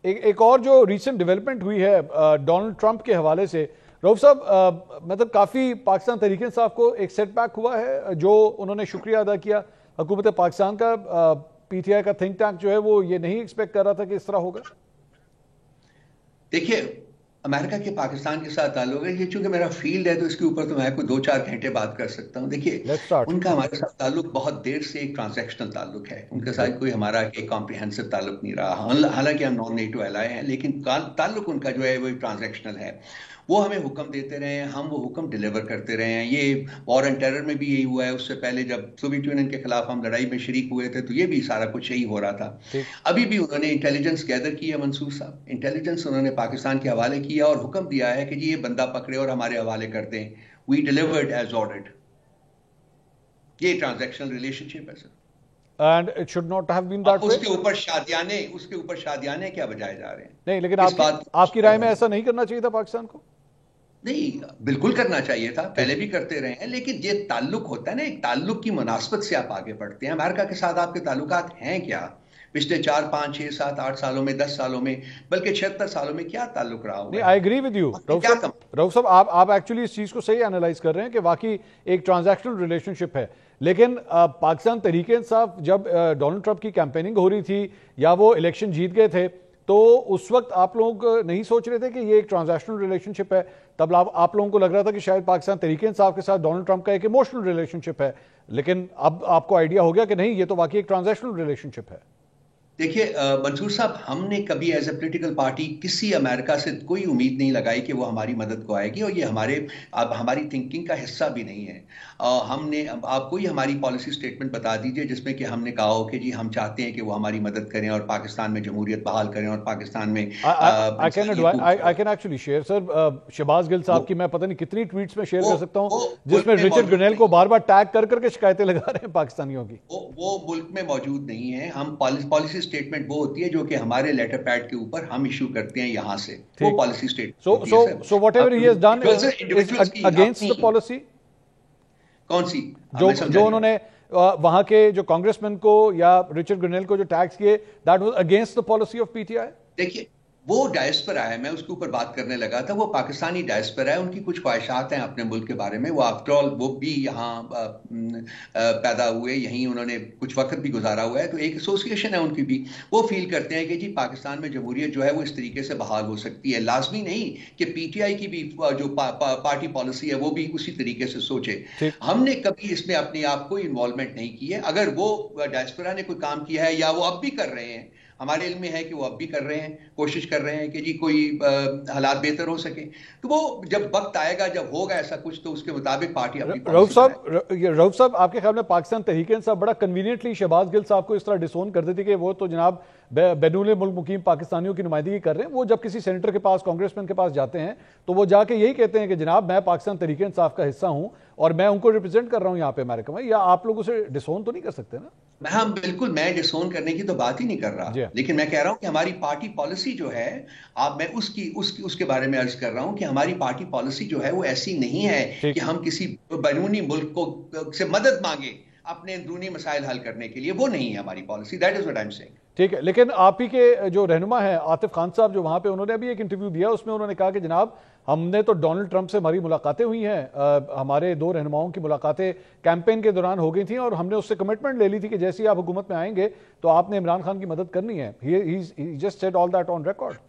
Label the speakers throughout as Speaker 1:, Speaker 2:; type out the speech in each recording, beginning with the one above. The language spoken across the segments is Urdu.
Speaker 1: ایک اور جو ریسنٹ ڈیولپمنٹ ہوئی ہے ڈونلڈ ٹرمپ کے حوالے سے، رؤوف صاحب مطلب کافی پاکستان تحریک انصاف کو ایک سیٹ بیک ہوا ہے، جو انہوں نے شکریہ ادا کیا حکومت پاکستان کا۔ پی ٹی آئی کا تھنک ٹینک جو ہے وہ یہ نہیں ایکسپیکٹ کر رہا تھا کہ اس طرح ہوگا۔
Speaker 2: دیکھیے امریکہ کے پاکستان کے ساتھ تعلق ہے، یہ چونکہ میرا فیلڈ ہے تو اس کے اوپر تو میں کوئی 2-4 گھنٹے بات کر سکتا ہوں۔ دیکھیے ان کا ہمارے ساتھ تعلق بہت دیر سے ایک ٹرانزیکشنل تعلق ہے، ان کے ساتھ کوئی ہمارا ایک کمپریہنسو تعلق نہیں رہا، حالانکہ ہم نان نیٹو ایلائی ہیں، لیکن تعلق ان کا جو ہے وہ ٹرانزیکشنل ہے۔ وہ ہمیں حکم دیتے رہے ہیں، ہم وہ حکم ڈیلیور کرتے رہے ہیں۔ یہ وار اینڈ ٹیرر میں بھی یہی ہوا ہے، اس سے پہلے جب سوویت یونین کے خلاف ہم لڑائی میں شریک ہوئے تھے تو یہ بھی سارا کچھ یہی ہو رہا تھا۔ ابھی بھی انہوں نے انٹیلیجنس گیدر کی ہے، منصور صاحب، انٹیلیجنس انہوں نے پاکستان کے حوالے کیا اور حکم دیا ہے کہ جی یہ بندہ پکڑے اور ہمارے حوالے کر دیں۔ وی ڈیلیورڈ ایز آرڈرڈ۔ یہ ٹرانزیکشنل ریلیشن شپ ہے سر،
Speaker 1: And it should not have been that way.
Speaker 2: اس کے اوپر شادیانے کیا بجائے جا رہے ہیں؟
Speaker 1: نہیں، لیکن آپ کی رائے میں ایسا نہیں کرنا چاہیے تھا پاکستان کو؟
Speaker 2: نہیں، بالکل کرنا چاہیے تھا، پہلے بھی کرتے رہے ہیں، لیکن یہ تعلق ہوتا ہے نا، ایک تعلق کی مناسبت سے آپ آگے بڑھتے ہیں۔ امریکہ کے ساتھ آپ کے تعلقات ہیں کیا؟ پچھلے 4 5 6 7 8 سالوں میں، 10 سالوں میں، بلکہ 76 سالوں میں کیا تعلق رہا ہوا ہے؟
Speaker 1: آئی اگری ود یو رؤوف صاحب، آپ ایکچولی اس چیز کو صحیح انالائز کر رہے ہیں کہ واقعی ایک ٹرانزیکشنل ریلیشن شپ ہے، لیکن پاکستان تحریک انصاف جب ڈونلڈ ٹرمپ کی کیمپیننگ ہو رہی تھی یا وہ الیکشن جیت گئے تھے تو اس وقت آپ لوگ نہیں سوچ رہے تھے کہ یہ ایک ٹرانزیکشنل ریلیشن شپ ہے؟ تب آپ لوگوں کو لگ رہا تھا کہ شاید پاکستان تحریک انصاف کے ساتھ ڈونلڈ ٹرمپ کا ایک ایموشنل ریلیشن شپ ہے، لیکن اب آپ کو آئیڈیا ہو گیا کہ نہیں، یہ تو واقعی ایک ٹرانزیکشنل ریلیشن شپ ہے۔
Speaker 2: دیکھیے منصور صاحب، ہم نے کبھی ایز اے پولیٹیکل پارٹی کسی امریکہ سے کوئی امید نہیں لگائی کہ وہ ہماری مدد کو آئے گی، اور یہ ہماری تھنکنگ کا حصہ بھی نہیں ہے۔ ہم نے آپ کوئی ہماری پالیسی سٹیٹمنٹ بتا دیجئے جس میں کہ ہم نے کہا ہو کہ جی ہم چاہتے ہیں کہ وہ ہماری مدد کریں اور پاکستان میں جمہوریت بحال کریں اور پاکستان میں
Speaker 1: I can actually share sir، Shahbaz گل صاحب کی میں پتہ نہیں کتنی ٹویٹس میں شیئر کر سکتا ہوں جس میں رچرڈ گرنیل کو بار بار ٹیگ کر کے شکایتیں لگا رہے ہیں پاکستانیوں کی۔
Speaker 2: وہ ملک میں موجود نہیں ہے۔ ہم پالیسی سٹیٹمنٹ وہ ہوتی ہے جو کہ ہمارے لیٹر پیڈ کے اوپر ہم ایشو کرتے ہیں یہاں سے، وہ policy statement.
Speaker 1: So whatever he has done is against the policy؟
Speaker 2: کون سی
Speaker 1: جو انہوں نے وہاں کے جو کانگریس مین کو یا رچرڈ گرنیل کو جو ٹیکس کیے، that was against the policy of PTI؟
Speaker 2: دیکھیے وہ ڈائسپرا ہے، میں اس کے اوپر بات کرنے لگا تھا، وہ پاکستانی ڈائسپرا ہے، ان کی کچھ خواہشات ہیں اپنے ملک کے بارے میں، وہ آفٹر آل وہ بھی یہاں پیدا ہوئے، یہیں انہوں نے کچھ وقت بھی گزارا ہوا ہے، تو ایک ایسوسیشن ہے ان کی بھی، وہ فیل کرتے ہیں کہ جی پاکستان میں جمہوریت جو ہے وہ اس طریقے سے بحال ہو سکتی ہے۔ لازمی نہیں کہ پی ٹی آئی کی بھی جو پارٹی پالیسی ہے وہ بھی اسی طریقے سے سوچے۔ ہم نے کبھی اس میں اپنے آپ کو انوالومنٹ نہیں کی ہے۔ اگر وہ ڈائسپرا نے کوئی کام کیا ہے یا وہ اب بھی کر رہے ہیں، ہمارے علم میں ہے کہ وہ اب بھی کر رہے ہیں، کوشش کر رہے ہیں کہ جی کوئی حالات بہتر ہو سکے، تو وہ جب وقت آئے گا، جب ہوگا ایسا کچھ، تو اس کے مطابق پارٹی اپنی
Speaker 1: رؤوف صاحب آپ کے خیال میں پاکستان تحریک انصاف بڑا کنوینئنٹلی شہباز گل صاحب کو اس طرح ڈسون کر دیتی کہ وہ تو جناب بیرون ملک مقیم پاکستانیوں کی نمائندگی کر رہے ہیں، وہ جب کسی سینیٹر کے پاس، کانگریس مین کے پاس جاتے ہیں تو وہ جا کے یہی کہتے ہیں کہ جناب میں پاکستان تحریک انصاف کا حصہ ہوں اور میں ان کو ریپرزینٹ کر رہا ہوں یہاں پہ امریکہ میں، یا آپ لوگ اسے ڈسون تو نہیں کر سکتے نا؟
Speaker 2: ہاں بالکل، میں ڈسون کرنے کی تو بات ہی نہیں کر رہا، لیکن میں کہہ رہا ہوں کہ ہماری پارٹی پالیسی جو ہے، میں اس کے بارے میں عرض کر رہا ہوں کہ ہماری پارٹی پالیسی جو ہے وہ ایسی نہیں ہے کہ ہم کسی بیرونی ملک کو سے مدد مانگے اپنے اندرونی مسائل حل کرنے کے لیے، وہ نہیں ہے ہماری پالیسی۔ That is what I am seeing.
Speaker 1: ٹھیک ہے، لیکن آپ ہی کے جو رہنما ہیں عاطف خان صاحب، جو وہاں پہ انہوں نے بھی ایک انٹرویو دیا، اس میں انہوں نے کہا کہ جناب ہم نے تو ڈونلڈ ٹرمپ سے ہماری ملاقاتیں ہوئی ہیں، ہمارے 2 رہنماؤں کی ملاقاتیں کیمپین کے دوران ہو گئی تھیں اور ہم نے اس سے کمٹمنٹ لے لی تھی کہ جیسے ہی آپ حکومت میں آئیں گے تو آپ نے عمران خان کی مدد کرنی ہے۔ He just said all that on record۔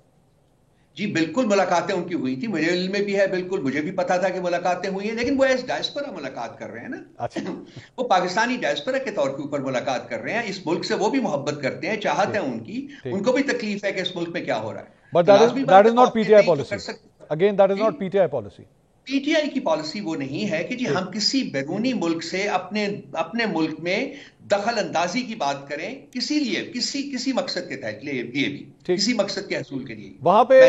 Speaker 2: جی بالکل ملاقاتیں ان کی ہوئی تھی، مجھے علم میں بھی ہے، بالکل مجھے بھی پتا تھا کہ ملاقاتیں ہوئی ہیں، لیکن وہ ایس ڈائسپرا ملاقات کر رہے ہیں نا، وہ پاکستانی ڈائسپرا کے طور کے اوپر ملاقات کر رہے ہیں، اس ملک سے وہ بھی محبت کرتے ہیں، چاہت ہے ان کی، ان کو بھی تکلیف ہے کہ اس ملک میں کیا ہو رہا ہے۔
Speaker 1: But that is not PTI policy. Again, that is not PTI policy.
Speaker 2: P T I کی پالیسی وہ نہیں ہے کہ جی ہم کسی بیرونی ملک سے اپنے ملک میں دخل اندازی کی بات کریں، کسی لیے کسی مقصد کے تحت لیے بھی کسی مقصد کے حصول کے لیے۔
Speaker 1: وہاں پہ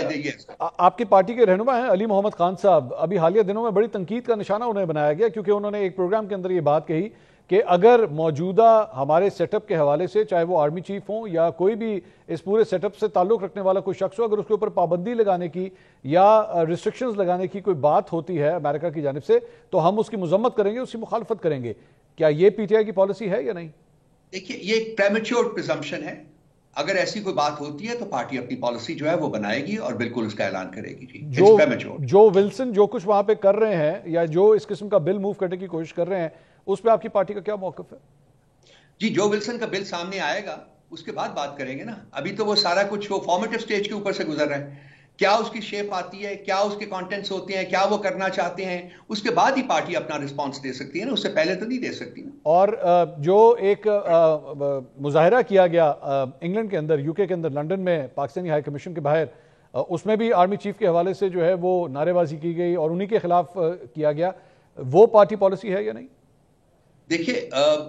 Speaker 1: آپ کی پارٹی کے رہنما ہیں علی محمد خان صاحب، ابھی حالیہ دنوں میں بڑی تنقید کا نشانہ انہیں بنایا گیا کیونکہ انہوں نے ایک پروگرام کے اندر یہ بات کہی کہ اگر موجودہ ہمارے سیٹ اپ کے حوالے سے، چاہے وہ آرمی چیف ہوں یا کوئی بھی اس پورے سیٹ اپ سے تعلق رکھنے والا کوئی شخص ہو، اگر اس کے اوپر پابندی لگانے کی یا ریسٹرکشنز لگانے کی کوئی بات ہوتی ہے امریکہ کی جانب سے تو ہم اس کی مذمت کریں گے، اس کی مخالفت کریں گے۔ کیا یہ پی ٹی آئی کی پالیسی ہے یا نہیں؟
Speaker 2: دیکھیے یہ ایک پریمیچور پریزمپشن ہے، اگر ایسی کوئی بات ہوتی ہے تو پارٹی اپنی پالیسی جو ہے وہ بنائے گی اور بالکل اس کا اعلان کرے گی. جی
Speaker 1: جو ولسن جو کچھ وہاں پہ کر رہے ہیں یا جو اس قسم کا بل موو کرنے کی کوشش کر رہے ہیں اس پہ آپ کی پارٹی کا کیا موقف ہے؟
Speaker 2: جی جو ولسن کا بل سامنے آئے گا اس کے بعد بات کریں گے نا. ابھی تو وہ سارا کچھ وہ فارمیٹو سٹیج کے اوپر سے گزر رہا ہے. کیا اس کی شیپ آتی ہے, کیا اس کے کانٹینٹس ہوتے ہیں, کیا وہ کرنا چاہتے ہیں, اس کے بعد ہی پارٹی اپنا رسپانس دے سکتی ہے نا, اس سے پہلے تو نہیں دے سکتی نا.
Speaker 1: اور جو ایک مظاہرہ کیا گیا انگلینڈ کے اندر, یو کے اندر, لنڈن میں پاکستانی ہائی کمیشن کے باہر, اس میں بھی آرمی چیف کے حوالے سے جو ہے وہ نعرے بازی کی گئی اور انہی کے خلاف کیا گیا, وہ پارٹی پالیسی ہے یا نہیں؟
Speaker 2: دیکھیے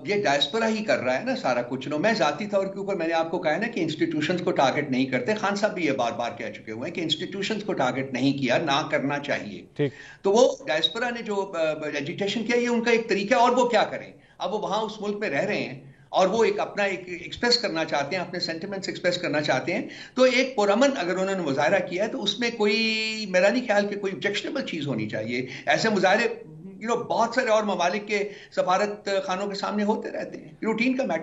Speaker 2: یہ ڈائسپورا ہی کر رہا ہے نا سارا کچھ. میں ذاتی طور کے اوپر میں نے آپ کو کہا ہے نا کہ انسٹیٹیوشنز کو ٹارگٹ نہیں کرتے. خان صاحب بھی یہ بار بار کہہ چکے ہوئے ہیں کہ انسٹیٹیوشنز کو ٹارگٹ نہیں کیا, نہ کرنا چاہیے. تو وہ ڈائسپورا نے جو ایجیٹیشن کیا یہ ان کا ایک طریقہ ہے, اور وہ کیا کریں. اب وہ وہاں اس ملک میں رہ رہے ہیں اور وہ ایک اپنا ایک ایکسپریس کرنا چاہتے ہیں, اپنے سینٹیمنٹس ایکسپریس کرنا چاہتے ہیں. تو ایک پرامن اگر انہوں نے مظاہرہ کیا ہے تو اس میں کوئی میرا نہیں خیال کہ کوئی آبجیکشنیبل چیز ہونی چاہیے. ایسے مظاہرے بہت سارے اور ممالک کے سفارت خانوں کے سامنے ہوتے رہتے ہیں, روٹین کا میٹر.